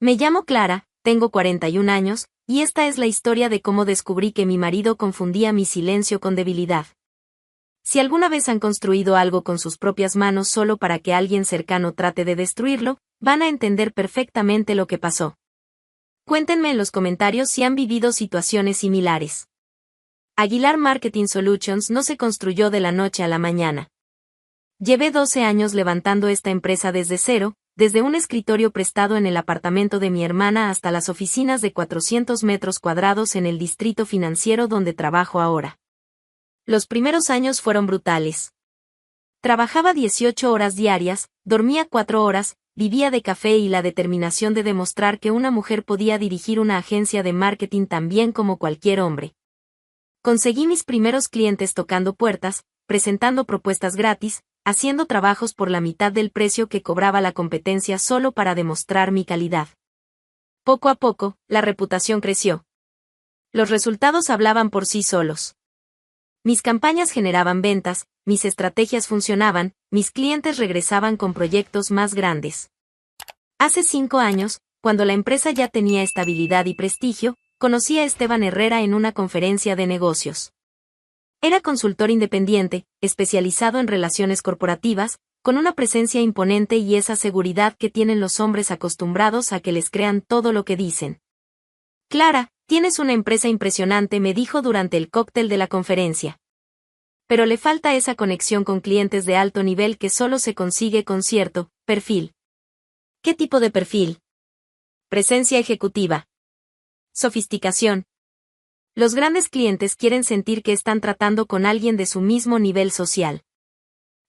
Me llamo Clara, tengo 41 años, y esta es la historia de cómo descubrí que mi marido confundía mi silencio con debilidad. Si alguna vez han construido algo con sus propias manos solo para que alguien cercano trate de destruirlo, van a entender perfectamente lo que pasó. Cuéntenme en los comentarios si han vivido situaciones similares. Aguilar Marketing Solutions no se construyó de la noche a la mañana. Llevé 12 años levantando esta empresa desde cero, desde un escritorio prestado en el apartamento de mi hermana hasta las oficinas de 400 metros cuadrados en el distrito financiero donde trabajo ahora. Los primeros años fueron brutales. Trabajaba 18 horas diarias, dormía 4 horas, vivía de café y la determinación de demostrar que una mujer podía dirigir una agencia de marketing tan bien como cualquier hombre. Conseguí mis primeros clientes tocando puertas, presentando propuestas gratis, haciendo trabajos por la mitad del precio que cobraba la competencia solo para demostrar mi calidad. Poco a poco, la reputación creció. Los resultados hablaban por sí solos. Mis campañas generaban ventas, mis estrategias funcionaban, mis clientes regresaban con proyectos más grandes. Hace 5 años, cuando la empresa ya tenía estabilidad y prestigio, conocí a Esteban Herrera en una conferencia de negocios. Era consultor independiente, especializado en relaciones corporativas, con una presencia imponente y esa seguridad que tienen los hombres acostumbrados a que les crean todo lo que dicen. Clara, tienes una empresa impresionante, me dijo durante el cóctel de la conferencia. Pero le falta esa conexión con clientes de alto nivel que solo se consigue con cierto perfil. ¿Qué tipo de perfil? Presencia ejecutiva. Sofisticación. Los grandes clientes quieren sentir que están tratando con alguien de su mismo nivel social.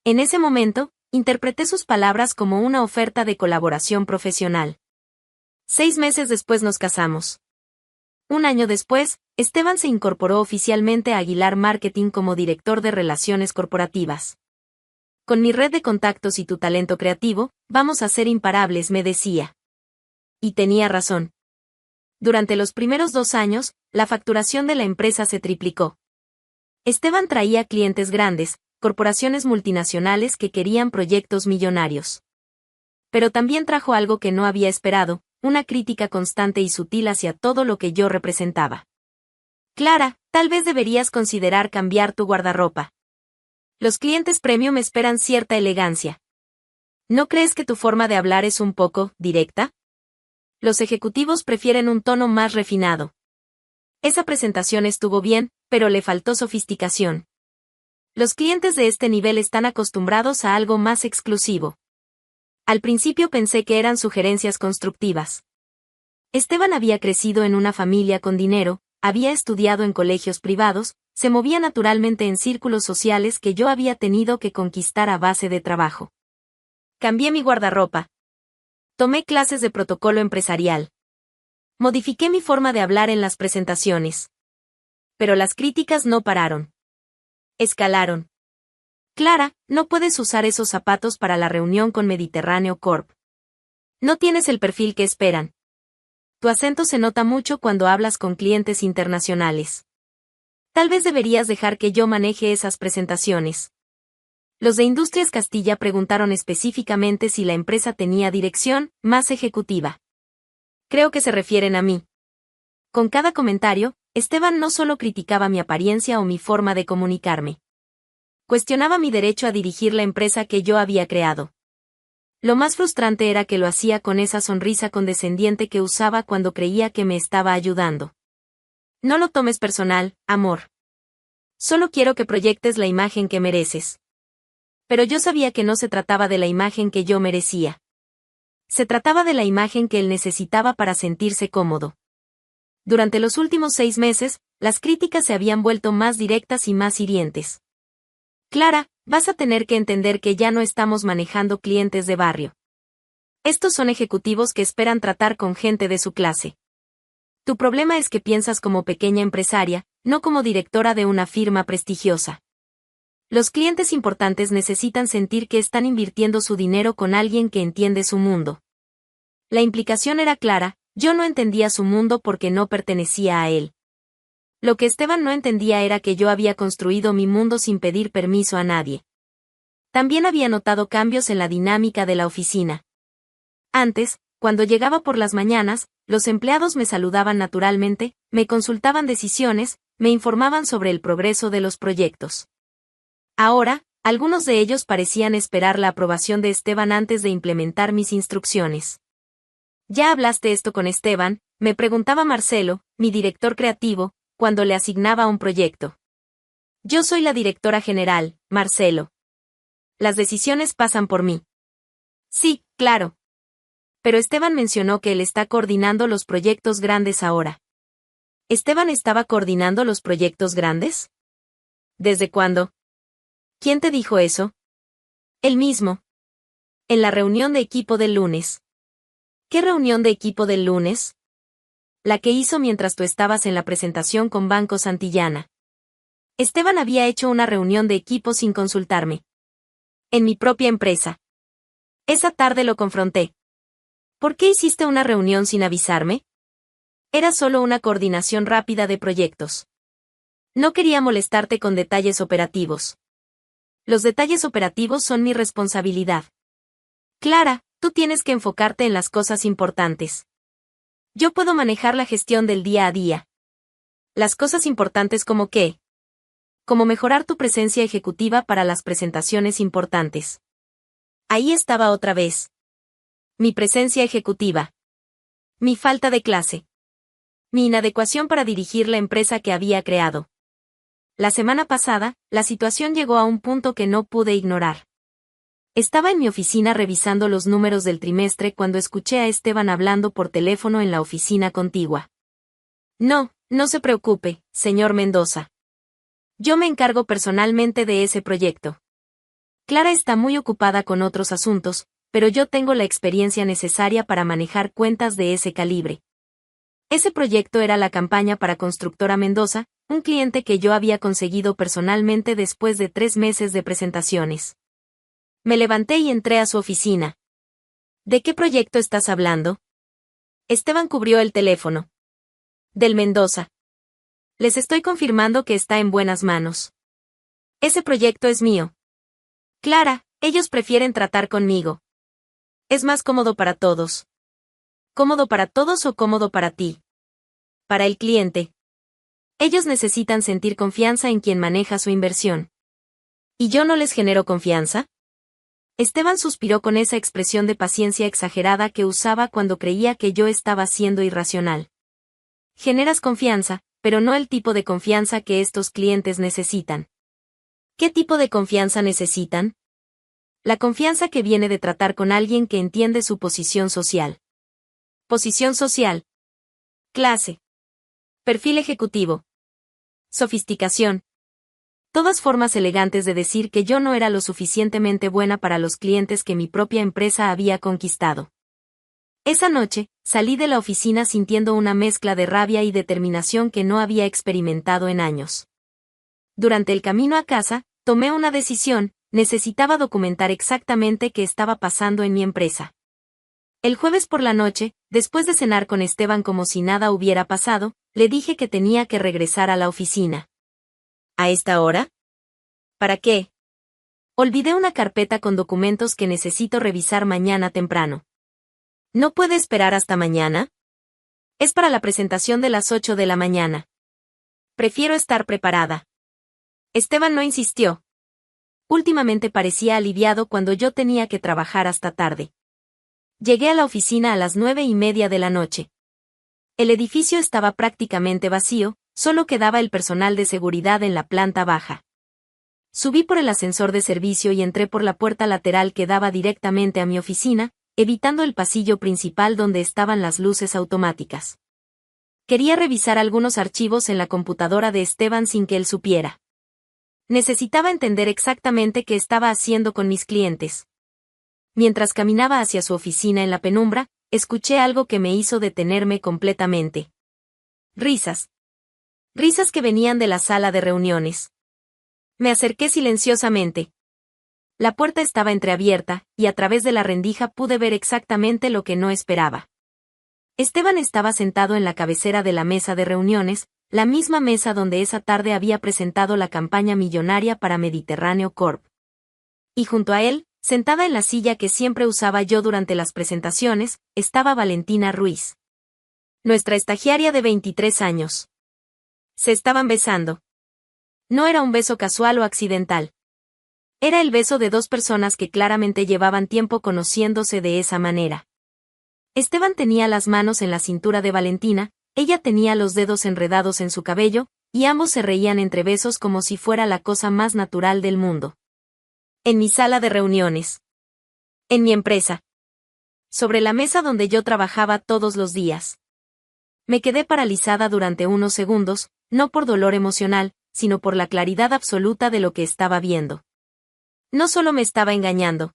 En ese momento, interpreté sus palabras como una oferta de colaboración profesional. 6 meses después nos casamos. Un año después, Esteban se incorporó oficialmente a Aguilar Marketing como director de relaciones corporativas. Con mi red de contactos y tu talento creativo, vamos a ser imparables, me decía. Y tenía razón. Durante los primeros 2 años, la facturación de la empresa se triplicó. Esteban traía clientes grandes, corporaciones multinacionales que querían proyectos millonarios. Pero también trajo algo que no había esperado, una crítica constante y sutil hacia todo lo que yo representaba. Clara, tal vez deberías considerar cambiar tu guardarropa. Los clientes premium esperan cierta elegancia. ¿No crees que tu forma de hablar es un poco directa? Los ejecutivos prefieren un tono más refinado. Esa presentación estuvo bien, pero le faltó sofisticación. Los clientes de este nivel están acostumbrados a algo más exclusivo. Al principio pensé que eran sugerencias constructivas. Esteban había crecido en una familia con dinero, había estudiado en colegios privados, se movía naturalmente en círculos sociales que yo había tenido que conquistar a base de trabajo. Cambié mi guardarropa. Tomé clases de protocolo empresarial. Modifiqué mi forma de hablar en las presentaciones. Pero las críticas no pararon. Escalaron. Clara, no puedes usar esos zapatos para la reunión con Mediterráneo Corp. No tienes el perfil que esperan. Tu acento se nota mucho cuando hablas con clientes internacionales. Tal vez deberías dejar que yo maneje esas presentaciones. Los de Industrias Castilla preguntaron específicamente si la empresa tenía dirección más ejecutiva. Creo que se refieren a mí. Con cada comentario, Esteban no solo criticaba mi apariencia o mi forma de comunicarme. Cuestionaba mi derecho a dirigir la empresa que yo había creado. Lo más frustrante era que lo hacía con esa sonrisa condescendiente que usaba cuando creía que me estaba ayudando. No lo tomes personal, amor. Solo quiero que proyectes la imagen que mereces. Pero yo sabía que no se trataba de la imagen que yo merecía. Se trataba de la imagen que él necesitaba para sentirse cómodo. Durante los últimos 6 meses, las críticas se habían vuelto más directas y más hirientes. Clara, vas a tener que entender que ya no estamos manejando clientes de barrio. Estos son ejecutivos que esperan tratar con gente de su clase. Tu problema es que piensas como pequeña empresaria, no como directora de una firma prestigiosa. Los clientes importantes necesitan sentir que están invirtiendo su dinero con alguien que entiende su mundo. La implicación era clara, yo no entendía su mundo porque no pertenecía a él. Lo que Esteban no entendía era que yo había construido mi mundo sin pedir permiso a nadie. También había notado cambios en la dinámica de la oficina. Antes, Cuando llegaba por las mañanas, los empleados me saludaban naturalmente, me consultaban decisiones, me informaban sobre el progreso de los proyectos. Ahora, algunos de ellos parecían esperar la aprobación de Esteban antes de implementar mis instrucciones. ¿Ya hablaste esto con Esteban?, me preguntaba Marcelo, mi director creativo, cuando le asignaba un proyecto. Yo soy la directora general, Marcelo. Las decisiones pasan por mí. Sí, claro. Pero Esteban mencionó que él está coordinando los proyectos grandes ahora. ¿Esteban estaba coordinando los proyectos grandes? ¿Desde cuándo? ¿Quién te dijo eso? Él mismo. En la reunión de equipo del lunes. ¿Qué reunión de equipo del lunes? La que hizo mientras tú estabas en la presentación con Banco Santillana. Esteban había hecho una reunión de equipo sin consultarme. En mi propia empresa. Esa tarde lo confronté. ¿Por qué hiciste una reunión sin avisarme? Era solo una coordinación rápida de proyectos. No quería molestarte con detalles operativos. Los detalles operativos son mi responsabilidad. Clara, tú tienes que enfocarte en las cosas importantes. Yo puedo manejar la gestión del día a día. Las cosas importantes como qué. Como mejorar tu presencia ejecutiva para las presentaciones importantes. Ahí estaba otra vez. Mi presencia ejecutiva. Mi falta de clase. Mi inadecuación para dirigir la empresa que había creado. La semana pasada, la situación llegó a un punto que no pude ignorar. Estaba en mi oficina revisando los números del trimestre cuando escuché a Esteban hablando por teléfono en la oficina contigua. No se preocupe, señor Mendoza. Yo me encargo personalmente de ese proyecto. Clara está muy ocupada con otros asuntos, pero yo tengo la experiencia necesaria para manejar cuentas de ese calibre. Ese proyecto era la campaña para Constructora Mendoza, un cliente que yo había conseguido personalmente después de 3 meses de presentaciones. Me levanté y entré a su oficina. ¿De qué proyecto estás hablando? Esteban cubrió el teléfono. Del Mendoza. Les estoy confirmando que está en buenas manos. Ese proyecto es mío. Clara, ellos prefieren tratar conmigo. Es más cómodo para todos. ¿Cómodo para todos o cómodo para ti? Para el cliente. Ellos necesitan sentir confianza en quien maneja su inversión. ¿Y yo no les genero confianza? Esteban suspiró con esa expresión de paciencia exagerada que usaba cuando creía que yo estaba siendo irracional. Generas confianza, pero no el tipo de confianza que estos clientes necesitan. ¿Qué tipo de confianza necesitan? La confianza que viene de tratar con alguien que entiende su posición social. Posición social. Clase. Perfil ejecutivo. Sofisticación. Todas formas elegantes de decir que yo no era lo suficientemente buena para los clientes que mi propia empresa había conquistado. Esa noche, salí de la oficina sintiendo una mezcla de rabia y determinación que no había experimentado en años. Durante el camino a casa, tomé una decisión, necesitaba documentar exactamente qué estaba pasando en mi empresa. El jueves por la noche, después de cenar con Esteban como si nada hubiera pasado, le dije que tenía que regresar a la oficina. ¿A esta hora? ¿Para qué? Olvidé una carpeta con documentos que necesito revisar mañana temprano. ¿No puede esperar hasta mañana? Es para la presentación de las 8 de la mañana. Prefiero estar preparada. Esteban no insistió. Últimamente parecía aliviado cuando yo tenía que trabajar hasta tarde. Llegué a la oficina a las 9:30 de la noche. El edificio estaba prácticamente vacío, solo quedaba el personal de seguridad en la planta baja. Subí por el ascensor de servicio y entré por la puerta lateral que daba directamente a mi oficina, evitando el pasillo principal donde estaban las luces automáticas. Quería revisar algunos archivos en la computadora de Esteban sin que él supiera. Necesitaba entender exactamente qué estaba haciendo con mis clientes. Mientras caminaba hacia su oficina en la penumbra, escuché algo que me hizo detenerme completamente. Risas. Risas que venían de la sala de reuniones. Me acerqué silenciosamente. La puerta estaba entreabierta, y a través de la rendija pude ver exactamente lo que no esperaba. Esteban estaba sentado en la cabecera de la mesa de reuniones, la misma mesa donde esa tarde había presentado la campaña millonaria para Mediterráneo Corp. Y junto a él, Sentada en la silla que siempre usaba yo durante las presentaciones, estaba Valentina Ruiz, nuestra estagiaria de 23 años. Se estaban besando. No era un beso casual o accidental. Era el beso de dos personas que claramente llevaban tiempo conociéndose de esa manera. Esteban tenía las manos en la cintura de Valentina, ella tenía los dedos enredados en su cabello, y ambos se reían entre besos como si fuera la cosa más natural del mundo. En mi sala de reuniones. En mi empresa. Sobre la mesa donde yo trabajaba todos los días. Me quedé paralizada durante unos segundos, no por dolor emocional, sino por la claridad absoluta de lo que estaba viendo. No solo me estaba engañando.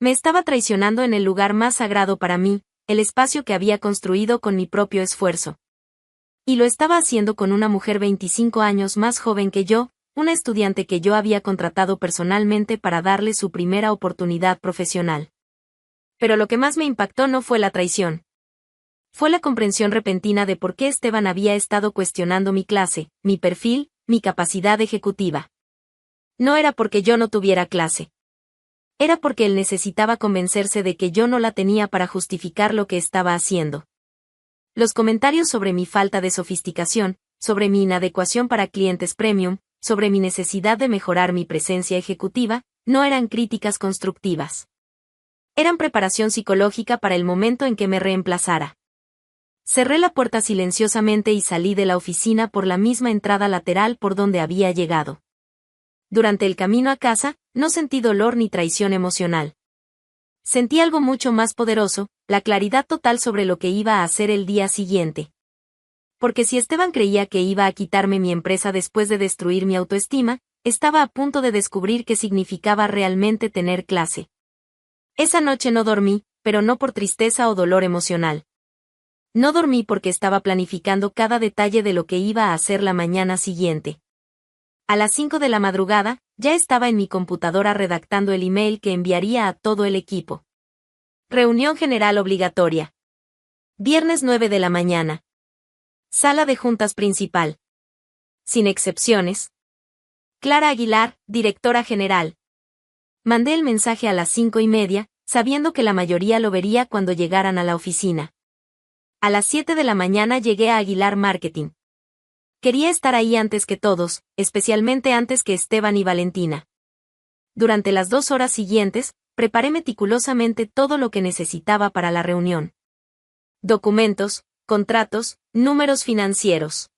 Me estaba traicionando en el lugar más sagrado para mí, el espacio que había construido con mi propio esfuerzo. Y lo estaba haciendo con una mujer 25 años más joven que yo, una estudiante que yo había contratado personalmente para darle su primera oportunidad profesional. Pero lo que más me impactó no fue la traición. Fue la comprensión repentina de por qué Esteban había estado cuestionando mi clase, mi perfil, mi capacidad ejecutiva. No era porque yo no tuviera clase. Era porque él necesitaba convencerse de que yo no la tenía para justificar lo que estaba haciendo. Los comentarios sobre mi falta de sofisticación, sobre mi inadecuación para clientes premium, sobre mi necesidad de mejorar mi presencia ejecutiva, no eran críticas constructivas. Eran preparación psicológica para el momento en que me reemplazara. Cerré la puerta silenciosamente y salí de la oficina por la misma entrada lateral por donde había llegado. Durante el camino a casa, no sentí dolor ni traición emocional. Sentí algo mucho más poderoso, la claridad total sobre lo que iba a hacer el día siguiente. Porque si Esteban creía que iba a quitarme mi empresa después de destruir mi autoestima, estaba a punto de descubrir qué significaba realmente tener clase. Esa noche no dormí, pero no por tristeza o dolor emocional. No dormí porque estaba planificando cada detalle de lo que iba a hacer la mañana siguiente. A las 5 de la madrugada, ya estaba en mi computadora redactando el email que enviaría a todo el equipo. Reunión general obligatoria. Viernes 9 de la mañana. Sala de juntas principal. Sin excepciones. Clara Aguilar, directora general. Mandé el mensaje a las 5:30, sabiendo que la mayoría lo vería cuando llegaran a la oficina. A las 7 de la mañana llegué a Aguilar Marketing. Quería estar ahí antes que todos, especialmente antes que Esteban y Valentina. Durante las 2 horas siguientes, preparé meticulosamente todo lo que necesitaba para la reunión. Documentos, contratos, números financieros.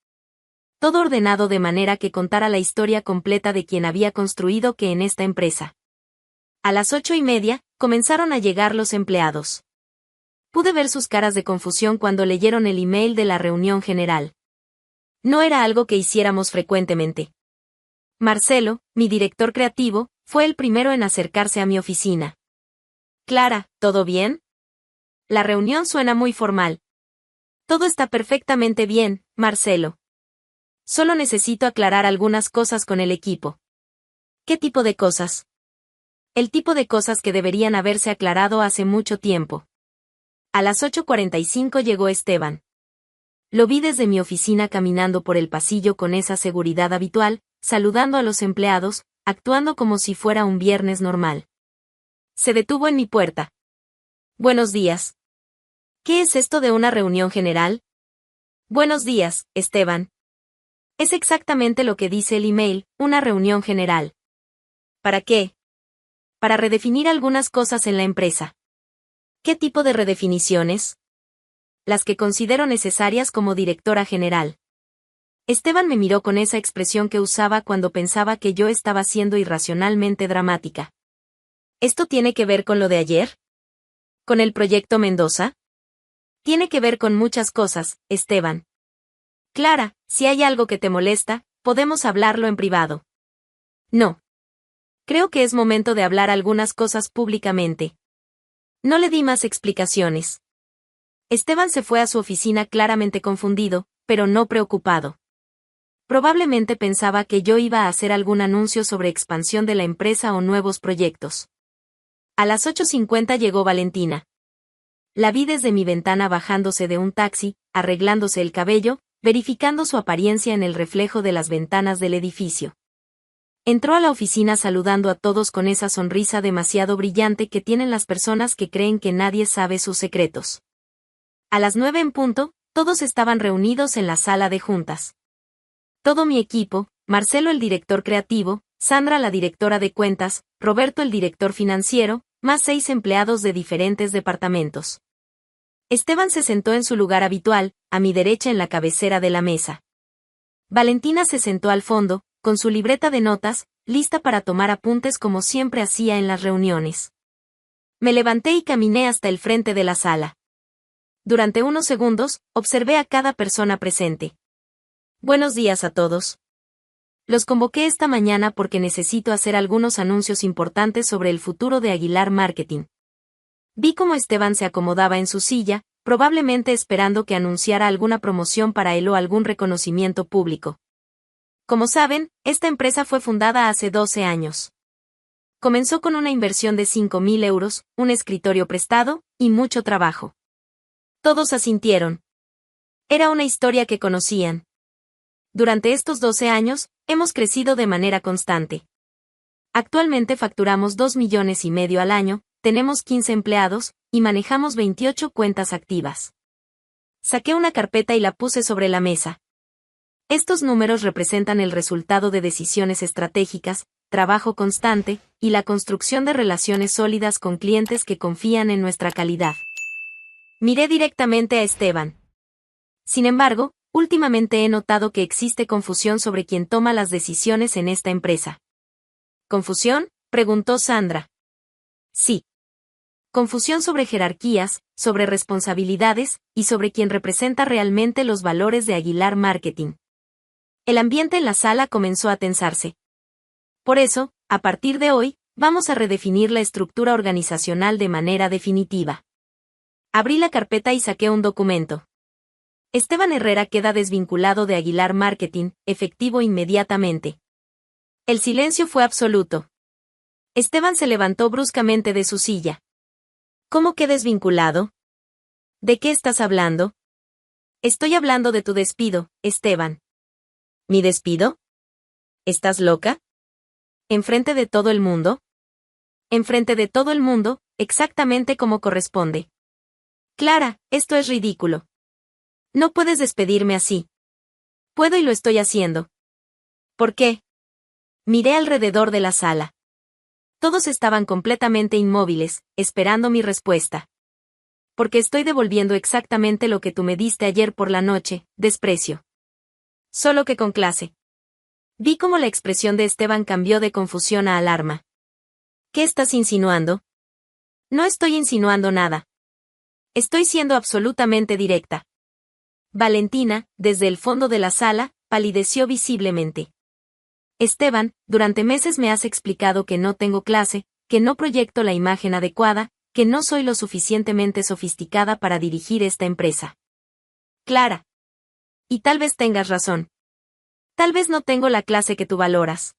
Todo ordenado de manera que contara la historia completa de quien había construido que en esta empresa. A las 8:30, comenzaron a llegar los empleados. Pude ver sus caras de confusión cuando leyeron el email de la reunión general. No era algo que hiciéramos frecuentemente. Marcelo, mi director creativo, fue el primero en acercarse a mi oficina. Clara, ¿todo bien? La reunión suena muy formal. Todo está perfectamente bien, Marcelo. Solo necesito aclarar algunas cosas con el equipo. ¿Qué tipo de cosas? El tipo de cosas que deberían haberse aclarado hace mucho tiempo. A las 8:45 llegó Esteban. Lo vi desde mi oficina caminando por el pasillo con esa seguridad habitual, saludando a los empleados, actuando como si fuera un viernes normal. Se detuvo en mi puerta. Buenos días. ¿Qué es esto de una reunión general? Buenos días, Esteban. Es exactamente lo que dice el email, una reunión general. ¿Para qué? Para redefinir algunas cosas en la empresa. ¿Qué tipo de redefiniciones? Las que considero necesarias como directora general. Esteban me miró con esa expresión que usaba cuando pensaba que yo estaba siendo irracionalmente dramática. ¿Esto tiene que ver con lo de ayer? ¿Con el proyecto Mendoza? Tiene que ver con muchas cosas, Esteban. Clara, si hay algo que te molesta, podemos hablarlo en privado. No. Creo que es momento de hablar algunas cosas públicamente. No le di más explicaciones. Esteban se fue a su oficina claramente confundido, pero no preocupado. Probablemente pensaba que yo iba a hacer algún anuncio sobre expansión de la empresa o nuevos proyectos. A las 8:50 llegó Valentina. La vi desde mi ventana bajándose de un taxi, arreglándose el cabello, verificando su apariencia en el reflejo de las ventanas del edificio. Entró a la oficina saludando a todos con esa sonrisa demasiado brillante que tienen las personas que creen que nadie sabe sus secretos. A las 9 en punto, todos estaban reunidos en la sala de juntas. Todo mi equipo, Marcelo el director creativo, Sandra la directora de cuentas, Roberto el director financiero, más 6 empleados de diferentes departamentos. Esteban se sentó en su lugar habitual, a mi derecha en la cabecera de la mesa. Valentina se sentó al fondo, con su libreta de notas, lista para tomar apuntes como siempre hacía en las reuniones. Me levanté y caminé hasta el frente de la sala. Durante unos segundos, observé a cada persona presente. Buenos días a todos. Los convoqué esta mañana porque necesito hacer algunos anuncios importantes sobre el futuro de Aguilar Marketing. Vi cómo Esteban se acomodaba en su silla, probablemente esperando que anunciara alguna promoción para él o algún reconocimiento público. Como saben, esta empresa fue fundada hace 12 años. Comenzó con una inversión de 5.000 euros, un escritorio prestado, y mucho trabajo. Todos asintieron. Era una historia que conocían. Durante estos 12 años, hemos crecido de manera constante. Actualmente facturamos 2,5 millones al año, tenemos 15 empleados, y manejamos 28 cuentas activas. Saqué una carpeta y la puse sobre la mesa. Estos números representan el resultado de decisiones estratégicas, trabajo constante, y la construcción de relaciones sólidas con clientes que confían en nuestra calidad. Miré directamente a Esteban. Sin embargo, últimamente he notado que existe confusión sobre quién toma las decisiones en esta empresa. ¿Confusión?, preguntó Sandra. Sí. Confusión sobre jerarquías, sobre responsabilidades, y sobre quién representa realmente los valores de Aguilar Marketing. El ambiente en la sala comenzó a tensarse. Por eso, a partir de hoy, vamos a redefinir la estructura organizacional de manera definitiva. Abrí la carpeta y saqué un documento. Esteban Herrera queda desvinculado de Aguilar Marketing, efectivo inmediatamente. El silencio fue absoluto. Esteban se levantó bruscamente de su silla. ¿Cómo que desvinculado? ¿De qué estás hablando? Estoy hablando de tu despido, Esteban. ¿Mi despido? ¿Estás loca? ¿Enfrente de todo el mundo? Enfrente de todo el mundo, exactamente como corresponde. Clara, esto es ridículo. No puedes despedirme así. Puedo y lo estoy haciendo. ¿Por qué? Miré alrededor de la sala. Todos estaban completamente inmóviles, esperando mi respuesta. Porque estoy devolviendo exactamente lo que tú me diste ayer por la noche, desprecio. Solo que con clase. Vi cómo la expresión de Esteban cambió de confusión a alarma. ¿Qué estás insinuando? No estoy insinuando nada. Estoy siendo absolutamente directa. Valentina, desde el fondo de la sala, palideció visiblemente. Esteban, durante meses me has explicado que no tengo clase, que no proyecto la imagen adecuada, que no soy lo suficientemente sofisticada para dirigir esta empresa. Clara. Y tal vez tengas razón. Tal vez no tengo la clase que tú valoras.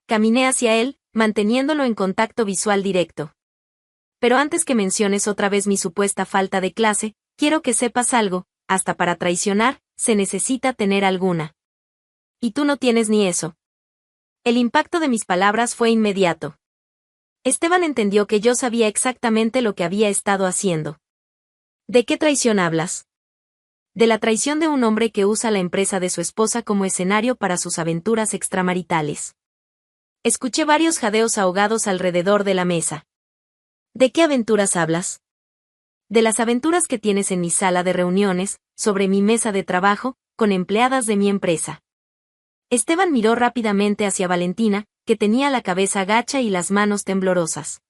Caminé hacia él, manteniéndolo en contacto visual directo. Pero antes que menciones otra vez mi supuesta falta de clase, quiero que sepas algo, hasta para traicionar, se necesita tener alguna. Y tú no tienes ni eso. El impacto de mis palabras fue inmediato. Esteban entendió que yo sabía exactamente lo que había estado haciendo. ¿De qué traición hablas? De la traición de un hombre que usa la empresa de su esposa como escenario para sus aventuras extramaritales. Escuché varios jadeos ahogados alrededor de la mesa. ¿De qué aventuras hablas? De las aventuras que tienes en mi sala de reuniones, sobre mi mesa de trabajo, con empleadas de mi empresa. Esteban miró rápidamente hacia Valentina, que tenía la cabeza gacha y las manos temblorosas.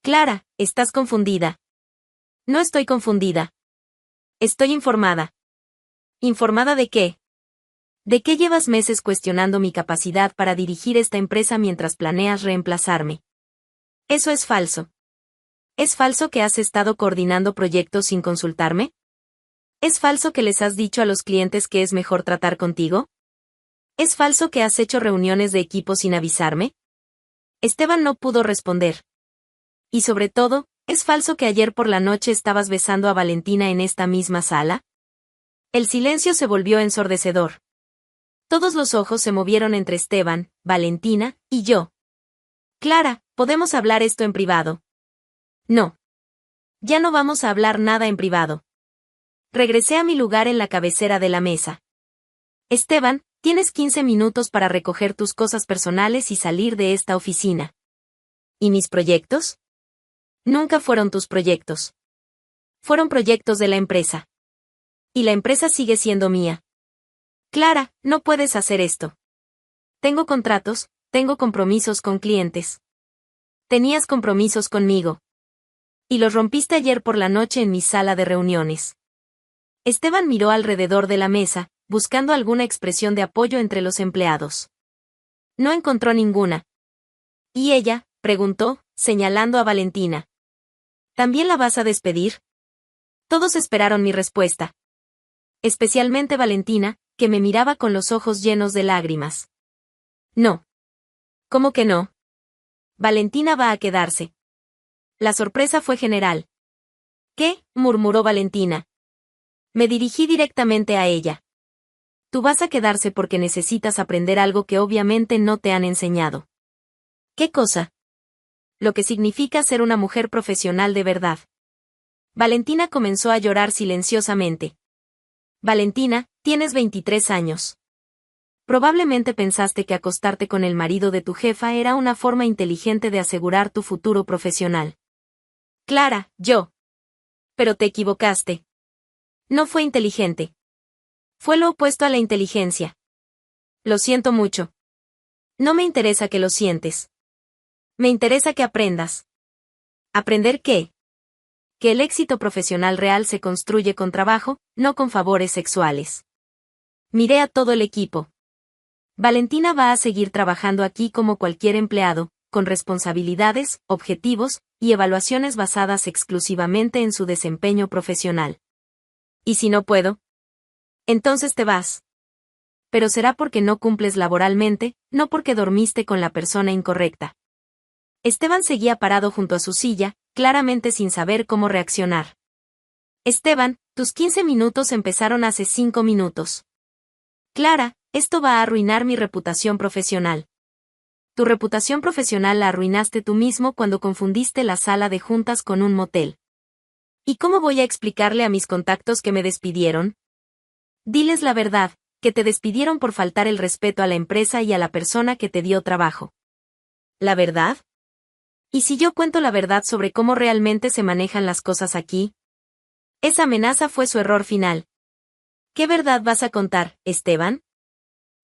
Clara, estás confundida. No estoy confundida. Estoy informada. ¿Informada de qué? ¿De qué llevas meses cuestionando mi capacidad para dirigir esta empresa mientras planeas reemplazarme? Eso es falso. ¿Es falso que has estado coordinando proyectos sin consultarme? ¿Es falso que les has dicho a los clientes que es mejor tratar contigo? ¿Es falso que has hecho reuniones de equipo sin avisarme? Esteban no pudo responder. Y sobre todo, ¿es falso que ayer por la noche estabas besando a Valentina en esta misma sala? El silencio se volvió ensordecedor. Todos los ojos se movieron entre Esteban, Valentina y yo. Clara, ¿podemos hablar esto en privado? No. Ya no vamos a hablar nada en privado. Regresé a mi lugar en la cabecera de la mesa. Esteban, tienes 15 minutos para recoger tus cosas personales y salir de esta oficina. ¿Y mis proyectos? Nunca fueron tus proyectos. Fueron proyectos de la empresa. Y la empresa sigue siendo mía. Clara, no puedes hacer esto. Tengo contratos, tengo compromisos con clientes. Tenías compromisos conmigo. Y los rompiste ayer por la noche en mi sala de reuniones. Esteban miró alrededor de la mesa, buscando alguna expresión de apoyo entre los empleados. No encontró ninguna. ¿Y ella?, preguntó, señalando a Valentina. ¿También la vas a despedir? Todos esperaron mi respuesta. Especialmente Valentina, que me miraba con los ojos llenos de lágrimas. No. ¿Cómo que no? Valentina va a quedarse. La sorpresa fue general. ¿Qué?, murmuró Valentina. Me dirigí directamente a ella. Tú vas a quedarse porque necesitas aprender algo que obviamente no te han enseñado. ¿Qué cosa? Lo que significa ser una mujer profesional de verdad. Valentina comenzó a llorar silenciosamente. Valentina, tienes 23 años. Probablemente pensaste que acostarte con el marido de tu jefa era una forma inteligente de asegurar tu futuro profesional. Clara, yo. Pero te equivocaste. No fue inteligente. Fue lo opuesto a la inteligencia. Lo siento mucho. No me interesa que lo sientes. Me interesa que aprendas. ¿Aprender qué? Que el éxito profesional real se construye con trabajo, no con favores sexuales. Miré a todo el equipo. Valentina va a seguir trabajando aquí como cualquier empleado, con responsabilidades, objetivos, y evaluaciones basadas exclusivamente en su desempeño profesional. ¿Y si no puedo? Entonces te vas. Pero será porque no cumples laboralmente, no porque dormiste con la persona incorrecta. Esteban seguía parado junto a su silla, claramente sin saber cómo reaccionar. Esteban, tus 15 minutos empezaron hace 5 minutos. Clara, esto va a arruinar mi reputación profesional. Tu reputación profesional la arruinaste tú mismo cuando confundiste la sala de juntas con un motel. ¿Y cómo voy a explicarle a mis contactos que me despidieron? Diles la verdad, que te despidieron por faltar el respeto a la empresa y a la persona que te dio trabajo. ¿La verdad? ¿Y si yo cuento la verdad sobre cómo realmente se manejan las cosas aquí? Esa amenaza fue su error final. ¿Qué verdad vas a contar, Esteban?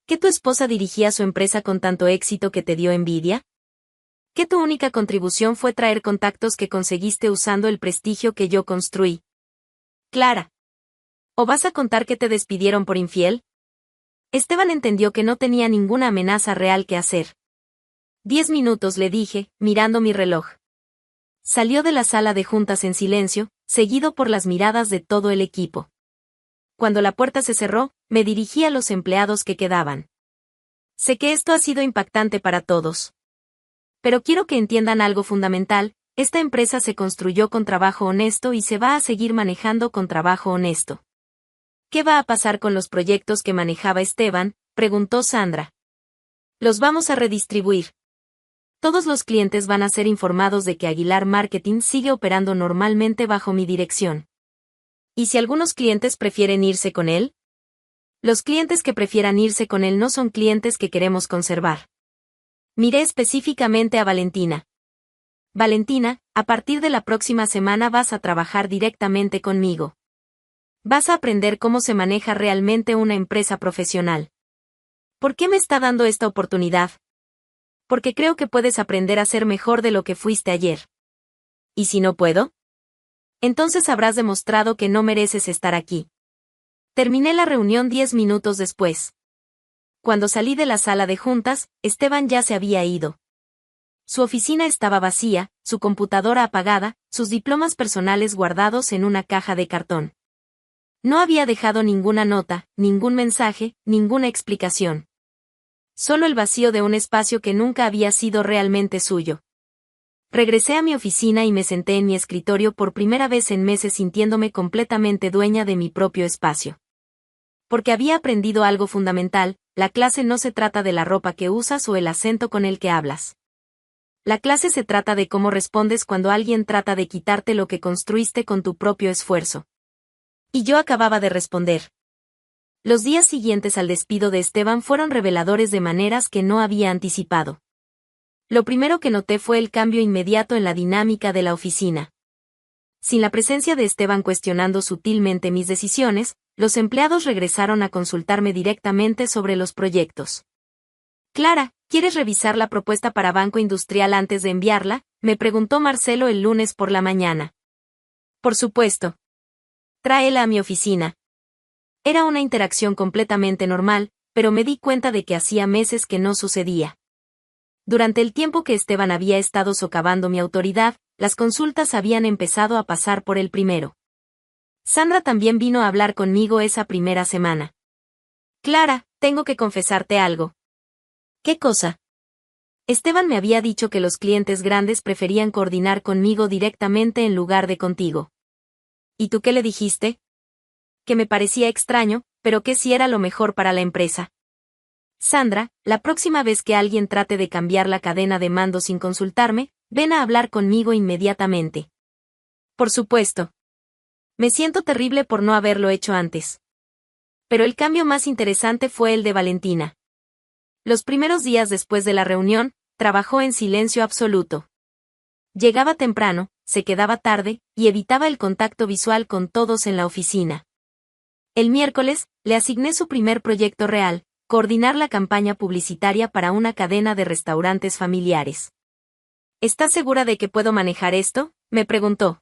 ¿Que tu esposa dirigía su empresa con tanto éxito que te dio envidia? ¿Que tu única contribución fue traer contactos que conseguiste usando el prestigio que yo construí? Clara. ¿O vas a contar que te despidieron por infiel? Esteban entendió que no tenía ninguna amenaza real que hacer. 10 minutos, le dije, mirando mi reloj. Salió de la sala de juntas en silencio, seguido por las miradas de todo el equipo. Cuando la puerta se cerró, me dirigí a los empleados que quedaban. Sé que esto ha sido impactante para todos. Pero quiero que entiendan algo fundamental, esta empresa se construyó con trabajo honesto y se va a seguir manejando con trabajo honesto. ¿Qué va a pasar con los proyectos que manejaba Esteban?, preguntó Sandra. Los vamos a redistribuir. Todos los clientes van a ser informados de que Aguilar Marketing sigue operando normalmente bajo mi dirección. ¿Y si algunos clientes prefieren irse con él? Los clientes que prefieran irse con él no son clientes que queremos conservar. Miré específicamente a Valentina. Valentina, a partir de la próxima semana vas a trabajar directamente conmigo. Vas a aprender cómo se maneja realmente una empresa profesional. ¿Por qué me está dando esta oportunidad? Porque creo que puedes aprender a ser mejor de lo que fuiste ayer. ¿Y si no puedo? Entonces habrás demostrado que no mereces estar aquí. Terminé la reunión 10 minutos después. Cuando salí de la sala de juntas, Esteban ya se había ido. Su oficina estaba vacía, su computadora apagada, sus diplomas personales guardados en una caja de cartón. No había dejado ninguna nota, ningún mensaje, ninguna explicación. Solo el vacío de un espacio que nunca había sido realmente suyo. Regresé a mi oficina y me senté en mi escritorio por primera vez en meses sintiéndome completamente dueña de mi propio espacio. Porque había aprendido algo fundamental, la clase no se trata de la ropa que usas o el acento con el que hablas. La clase se trata de cómo respondes cuando alguien trata de quitarte lo que construiste con tu propio esfuerzo. Y yo acababa de responder. Los días siguientes al despido de Esteban fueron reveladores de maneras que no había anticipado. Lo primero que noté fue el cambio inmediato en la dinámica de la oficina. Sin la presencia de Esteban cuestionando sutilmente mis decisiones, los empleados regresaron a consultarme directamente sobre los proyectos. Clara, ¿quieres revisar la propuesta para Banco Industrial antes de enviarla?, me preguntó Marcelo el lunes por la mañana. Por supuesto. Tráela a mi oficina. Era una interacción completamente normal, pero me di cuenta de que hacía meses que no sucedía. Durante el tiempo que Esteban había estado socavando mi autoridad, las consultas habían empezado a pasar por el primero. Sandra también vino a hablar conmigo esa primera semana. Clara, tengo que confesarte algo. ¿Qué cosa? Esteban me había dicho que los clientes grandes preferían coordinar conmigo directamente en lugar de contigo. ¿Y tú qué le dijiste? Que me parecía extraño, pero que sí era lo mejor para la empresa. Sandra, la próxima vez que alguien trate de cambiar la cadena de mando sin consultarme, ven a hablar conmigo inmediatamente. Por supuesto. Me siento terrible por no haberlo hecho antes. Pero el cambio más interesante fue el de Valentina. Los primeros días después de la reunión, trabajó en silencio absoluto. Llegaba temprano, se quedaba tarde, y evitaba el contacto visual con todos en la oficina. El miércoles, le asigné su primer proyecto real, coordinar la campaña publicitaria para una cadena de restaurantes familiares. ¿Estás segura de que puedo manejar esto?, me preguntó.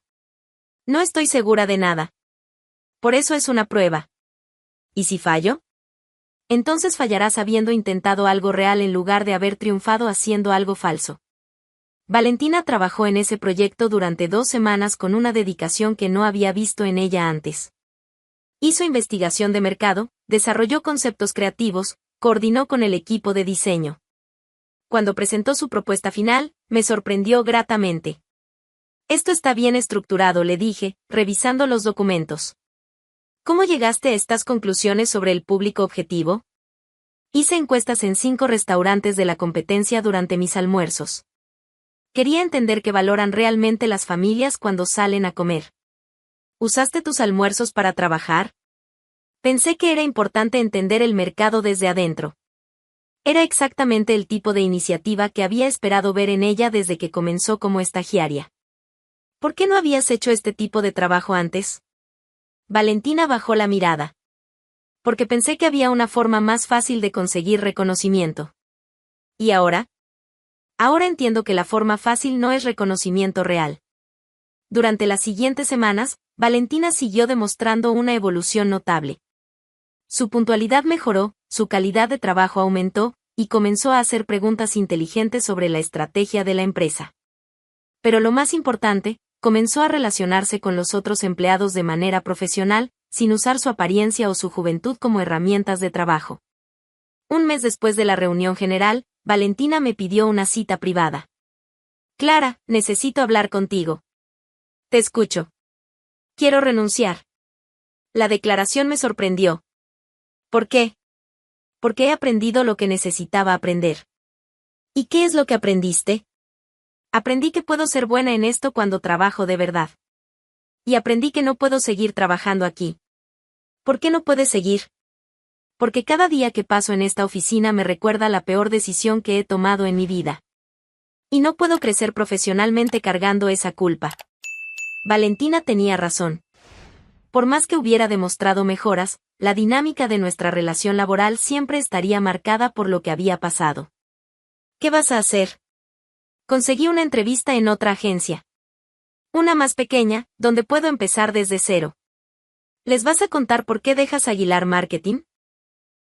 No estoy segura de nada. Por eso es una prueba. ¿Y si fallo? Entonces fallarás habiendo intentado algo real en lugar de haber triunfado haciendo algo falso. Valentina trabajó en ese proyecto durante 2 semanas con una dedicación que no había visto en ella antes. Hizo investigación de mercado, desarrolló conceptos creativos, coordinó con el equipo de diseño. Cuando presentó su propuesta final, me sorprendió gratamente. Esto está bien estructurado, le dije, revisando los documentos. ¿Cómo llegaste a estas conclusiones sobre el público objetivo? Hice encuestas en 5 restaurantes de la competencia durante mis almuerzos. Quería entender qué valoran realmente las familias cuando salen a comer. ¿Usaste tus almuerzos para trabajar? Pensé que era importante entender el mercado desde adentro. Era exactamente el tipo de iniciativa que había esperado ver en ella desde que comenzó como estagiaria. ¿Por qué no habías hecho este tipo de trabajo antes? Valentina bajó la mirada. Porque pensé que había una forma más fácil de conseguir reconocimiento. ¿Y ahora? Ahora entiendo que la forma fácil no es reconocimiento real. Durante las siguientes semanas, Valentina siguió demostrando una evolución notable. Su puntualidad mejoró, su calidad de trabajo aumentó, y comenzó a hacer preguntas inteligentes sobre la estrategia de la empresa. Pero lo más importante, comenzó a relacionarse con los otros empleados de manera profesional, sin usar su apariencia o su juventud como herramientas de trabajo. Un mes después de la reunión general, Valentina me pidió una cita privada. Clara, necesito hablar contigo. Te escucho. Quiero renunciar. La declaración me sorprendió. ¿Por qué? Porque he aprendido lo que necesitaba aprender. ¿Y qué es lo que aprendiste? Aprendí que puedo ser buena en esto cuando trabajo de verdad. Y aprendí que no puedo seguir trabajando aquí. ¿Por qué no puedes seguir? Porque cada día que paso en esta oficina me recuerda la peor decisión que he tomado en mi vida. Y no puedo crecer profesionalmente cargando esa culpa. Valentina tenía razón. Por más que hubiera demostrado mejoras, la dinámica de nuestra relación laboral siempre estaría marcada por lo que había pasado. ¿Qué vas a hacer? Conseguí una entrevista en otra agencia. Una más pequeña, donde puedo empezar desde cero. ¿Les vas a contar por qué dejas Aguilar Marketing?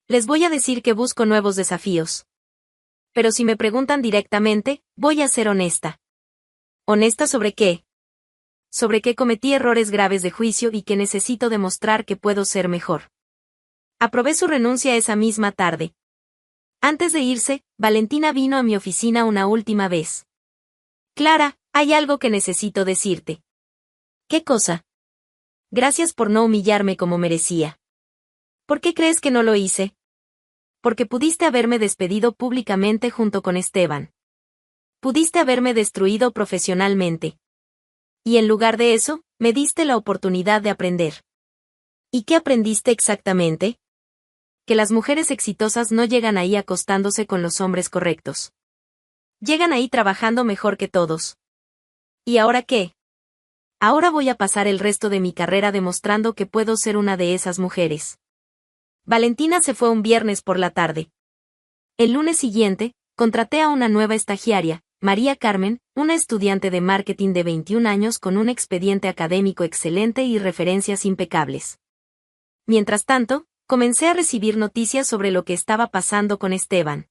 Les voy a decir que busco nuevos desafíos. Pero si me preguntan directamente, voy a ser honesta. ¿Honesta sobre qué? Sobre que cometí errores graves de juicio y que necesito demostrar que puedo ser mejor. Aprobé su renuncia esa misma tarde. Antes de irse, Valentina vino a mi oficina una última vez. Clara, hay algo que necesito decirte. ¿Qué cosa? Gracias por no humillarme como merecía. ¿Por qué crees que no lo hice? Porque pudiste haberme despedido públicamente junto con Esteban. Pudiste haberme destruido profesionalmente. Y en lugar de eso, me diste la oportunidad de aprender. ¿Y qué aprendiste exactamente? Que las mujeres exitosas no llegan ahí acostándose con los hombres correctos. Llegan ahí trabajando mejor que todos. ¿Y ahora qué? Ahora voy a pasar el resto de mi carrera demostrando que puedo ser una de esas mujeres. Valentina se fue un viernes por la tarde. El lunes siguiente, contraté a una nueva estagiaria, María Carmen, una estudiante de marketing de 21 años con un expediente académico excelente y referencias impecables. Mientras tanto, comencé a recibir noticias sobre lo que estaba pasando con Esteban.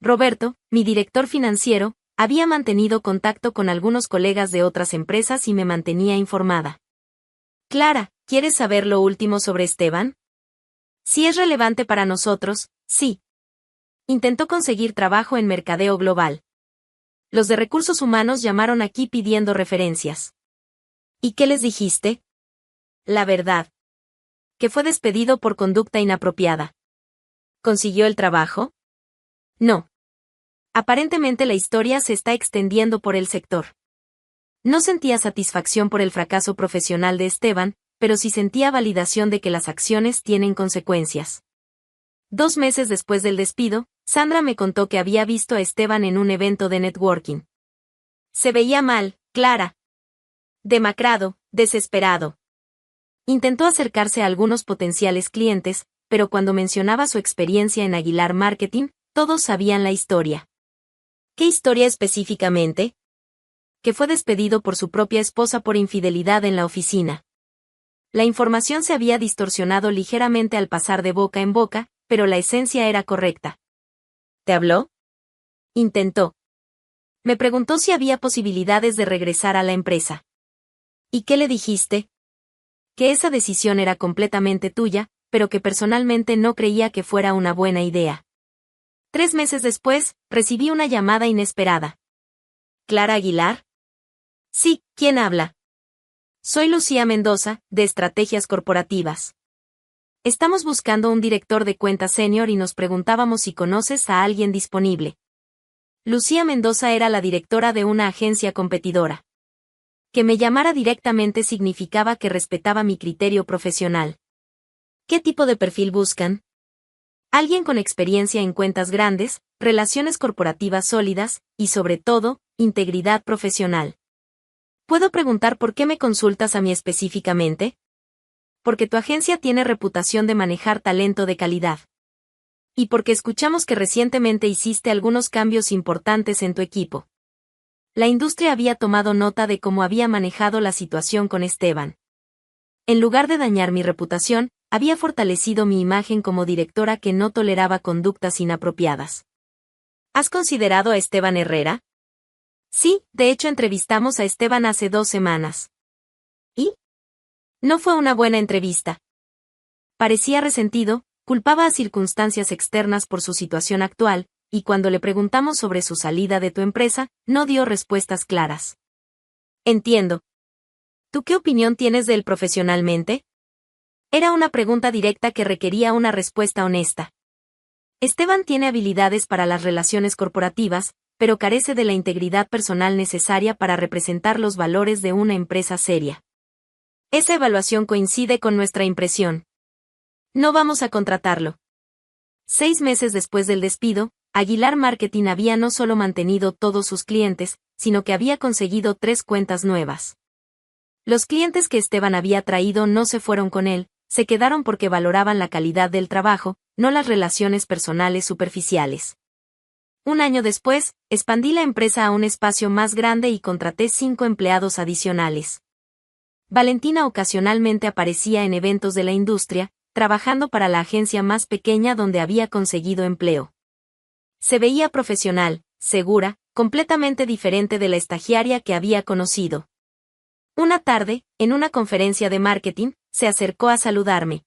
Roberto, mi director financiero, había mantenido contacto con algunos colegas de otras empresas y me mantenía informada. Clara, ¿quieres saber lo último sobre Esteban? Si es relevante para nosotros, sí. Intentó conseguir trabajo en mercadeo global. Los de recursos humanos llamaron aquí pidiendo referencias. ¿Y qué les dijiste? La verdad. Que fue despedido por conducta inapropiada. ¿Consiguió el trabajo? No. Aparentemente la historia se está extendiendo por el sector. No sentía satisfacción por el fracaso profesional de Esteban, pero sí sentía validación de que las acciones tienen consecuencias. 2 meses después del despido, Sandra me contó que había visto a Esteban en un evento de networking. Se veía mal, Clara. Demacrado, desesperado. Intentó acercarse a algunos potenciales clientes, pero cuando mencionaba su experiencia en Aguilar Marketing, todos sabían la historia. ¿Qué historia específicamente? Que fue despedido por su propia esposa por infidelidad en la oficina. La información se había distorsionado ligeramente al pasar de boca en boca, pero la esencia era correcta. ¿Te habló? Intentó. Me preguntó si había posibilidades de regresar a la empresa. ¿Y qué le dijiste? Que esa decisión era completamente tuya, pero que personalmente no creía que fuera una buena idea. 3 meses después, recibí una llamada inesperada. ¿Clara Aguilar? Sí, ¿quién habla? Soy Lucía Mendoza, de Estrategias Corporativas. Estamos buscando un director de cuenta senior y nos preguntábamos si conoces a alguien disponible. Lucía Mendoza era la directora de una agencia competidora. Que me llamara directamente significaba que respetaba mi criterio profesional. ¿Qué tipo de perfil buscan? Alguien con experiencia en cuentas grandes, relaciones corporativas sólidas, y sobre todo, integridad profesional. ¿Puedo preguntar por qué me consultas a mí específicamente? Porque tu agencia tiene reputación de manejar talento de calidad. Y porque escuchamos que recientemente hiciste algunos cambios importantes en tu equipo. La industria había tomado nota de cómo había manejado la situación con Esteban. En lugar de dañar mi reputación, había fortalecido mi imagen como directora que no toleraba conductas inapropiadas. ¿Has considerado a Esteban Herrera? Sí, de hecho entrevistamos a Esteban hace 2 semanas. ¿Y? No fue una buena entrevista. Parecía resentido, culpaba a circunstancias externas por su situación actual, y cuando le preguntamos sobre su salida de tu empresa, no dio respuestas claras. Entiendo. ¿Tú qué opinión tienes de él profesionalmente? Era una pregunta directa que requería una respuesta honesta. Esteban tiene habilidades para las relaciones corporativas, pero carece de la integridad personal necesaria para representar los valores de una empresa seria. Esa evaluación coincide con nuestra impresión. No vamos a contratarlo. 6 meses después del despido, Aguilar Marketing había no solo mantenido todos sus clientes, sino que había conseguido 3 cuentas nuevas. Los clientes que Esteban había traído no se fueron con él, se quedaron porque valoraban la calidad del trabajo, no las relaciones personales superficiales. 1 año después, expandí la empresa a un espacio más grande y contraté 5 empleados adicionales. Valentina ocasionalmente aparecía en eventos de la industria, trabajando para la agencia más pequeña donde había conseguido empleo. Se veía profesional, segura, completamente diferente de la estagiaria que había conocido. Una tarde, en una conferencia de marketing, se acercó a saludarme.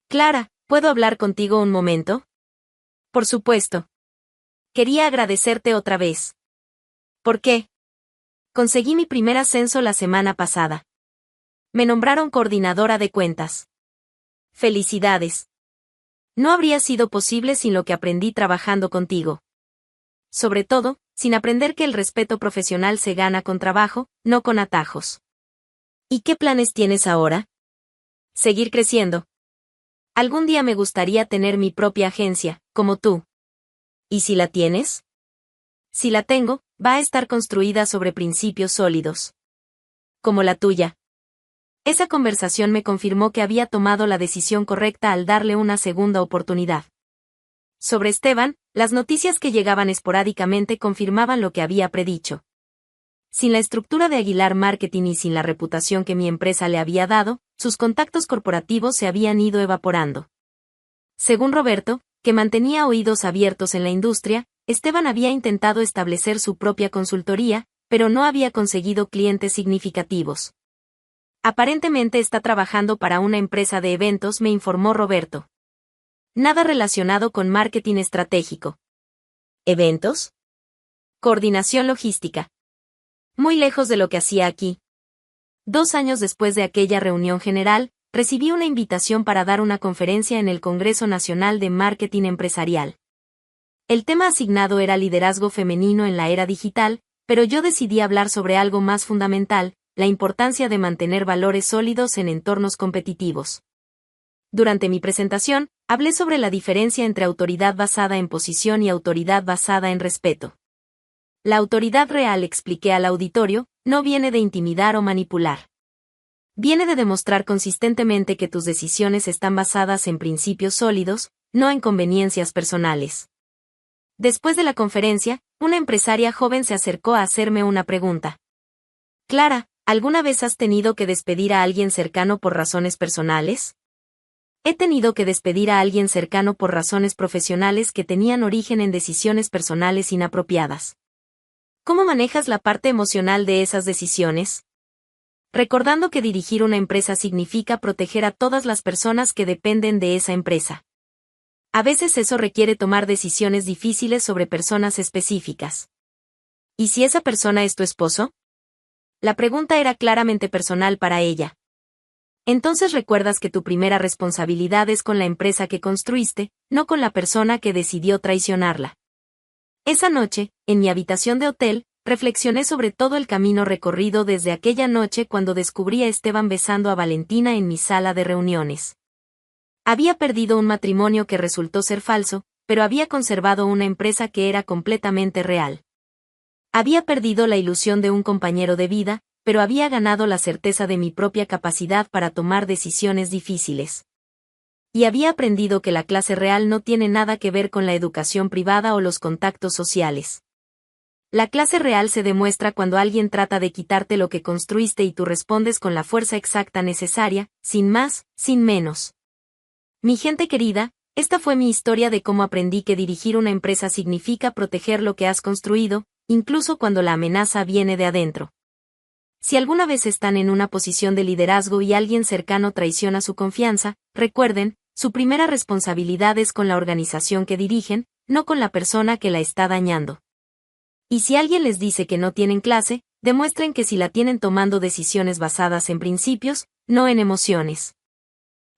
Clara, ¿puedo hablar contigo un momento? Por supuesto. Quería agradecerte otra vez. ¿Por qué? Conseguí mi primer ascenso la semana pasada. Me nombraron coordinadora de cuentas. Felicidades. No habría sido posible sin lo que aprendí trabajando contigo. Sobre todo, sin aprender que el respeto profesional se gana con trabajo, no con atajos. ¿Y qué planes tienes ahora? Seguir creciendo. Algún día me gustaría tener mi propia agencia, como tú. ¿Y si la tienes? Si la tengo, va a estar construida sobre principios sólidos. Como la tuya. Esa conversación me confirmó que había tomado la decisión correcta al darle una segunda oportunidad. Sobre Esteban, las noticias que llegaban esporádicamente confirmaban lo que había predicho. Sin la estructura de Aguilar Marketing y sin la reputación que mi empresa le había dado, sus contactos corporativos se habían ido evaporando. Según Roberto, que mantenía oídos abiertos en la industria, Esteban había intentado establecer su propia consultoría, pero no había conseguido clientes significativos. Aparentemente está trabajando para una empresa de eventos, me informó Roberto. Nada relacionado con marketing estratégico. ¿Eventos? Coordinación logística. Muy lejos de lo que hacía aquí. 2 años después de aquella reunión general, recibí una invitación para dar una conferencia en el Congreso Nacional de Marketing Empresarial. El tema asignado era liderazgo femenino en la era digital, pero yo decidí hablar sobre algo más fundamental, la importancia de mantener valores sólidos en entornos competitivos. Durante mi presentación, hablé sobre la diferencia entre autoridad basada en posición y autoridad basada en respeto. La autoridad real, expliqué al auditorio, no viene de intimidar o manipular. Viene de demostrar consistentemente que tus decisiones están basadas en principios sólidos, no en conveniencias personales. Después de la conferencia, una empresaria joven se acercó a hacerme una pregunta. Clara, ¿alguna vez has tenido que despedir a alguien cercano por razones personales? He tenido que despedir a alguien cercano por razones profesionales que tenían origen en decisiones personales inapropiadas. ¿Cómo manejas la parte emocional de esas decisiones? Recordando que dirigir una empresa significa proteger a todas las personas que dependen de esa empresa. A veces eso requiere tomar decisiones difíciles sobre personas específicas. ¿Y si esa persona es tu esposo? La pregunta era claramente personal para ella. Entonces recuerdas que tu primera responsabilidad es con la empresa que construiste, no con la persona que decidió traicionarla. Esa noche, en mi habitación de hotel, reflexioné sobre todo el camino recorrido desde aquella noche cuando descubrí a Esteban besando a Valentina en mi sala de reuniones. Había perdido un matrimonio que resultó ser falso, pero había conservado una empresa que era completamente real. Había perdido la ilusión de un compañero de vida, pero había ganado la certeza de mi propia capacidad para tomar decisiones difíciles. Y había aprendido que la clase real no tiene nada que ver con la educación privada o los contactos sociales. La clase real se demuestra cuando alguien trata de quitarte lo que construiste y tú respondes con la fuerza exacta necesaria, sin más, sin menos. Mi gente querida, esta fue mi historia de cómo aprendí que dirigir una empresa significa proteger lo que has construido, incluso cuando la amenaza viene de adentro. Si alguna vez están en una posición de liderazgo y alguien cercano traiciona su confianza, recuerden, su primera responsabilidad es con la organización que dirigen, no con la persona que la está dañando. Y si alguien les dice que no tienen clase, demuestren que sí la tienen tomando decisiones basadas en principios, no en emociones.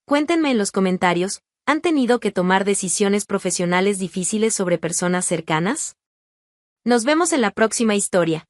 Cuéntenme en los comentarios, ¿han tenido que tomar decisiones profesionales difíciles sobre personas cercanas? Nos vemos en la próxima historia.